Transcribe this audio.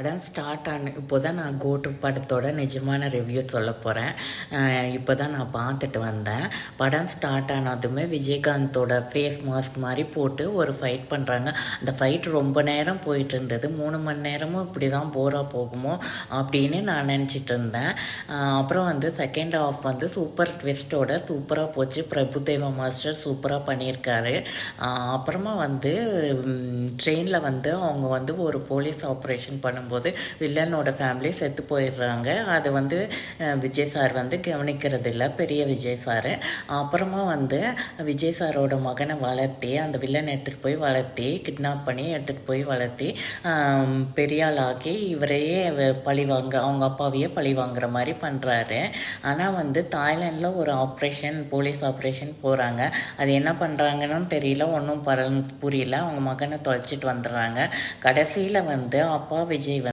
படம் ஸ்டார்ட் இப்போ தான் நான் கோட்டு படத்தோட நிஜமான ரிவ்யூ சொல்ல போகிறேன். இப்போ தான் நான் பார்த்துட்டு வந்தேன். படம் ஸ்டார்ட் ஆனதுமே விஜயகாந்தோட ஃபேஸ் மாஸ்க் மாதிரி போட்டு ஒரு ஃபைட் பண்ணுறாங்க. அந்த ஃபைட் ரொம்ப நேரம் போயிட்டு இருந்தது. 3 மணி நேரமும் இப்படி தான் போராக போகுமோ அப்படின்னு நான் நினச்சிட்டு இருந்தேன். அப்புறம் செகண்ட் ஹாஃப் சூப்பர் ட்விஸ்ட்டோட சூப்பராக போச்சு. பிரபுதேவா மாஸ்டர் சூப்பராக பண்ணியிருக்காரு. அப்புறமா ட்ரெயினில் அவங்க ஒரு போலீஸ் ஆப்ரேஷன் பண்ணும்போது வில்லனோட ஃபேமிலி செத்து போயிடுறாங்க. அது விஜய் சார் கவனிக்கிறது இல்லை, பெரிய விஜய் சார். அப்புறமா விஜய் சாரோட மகனை வளர்த்தி அந்த வில்லன் எடுத்துகிட்டு போய் வளர்த்தி கிட்னாப் பண்ணி எடுத்துகிட்டு போய் வளர்த்தி பெரிய ஆளாக்கி இவரையே பழிவாங்க, அவங்க அப்பாவையே பழி வாங்குற மாதிரி பண்ணுறாரு. ஆனால் தாய்லாண்டில் ஒரு ஆப்ரேஷன், போலீஸ் ஆப்ரேஷன் போகிறாங்க. அது என்ன பண்ணுறாங்கன்னு தெரியல, ஒன்றும் புரியல. அவங்க மகனை தொலைச்சிட்டு வந்துடுறாங்க. கடைசியில் அப்பா விஜய்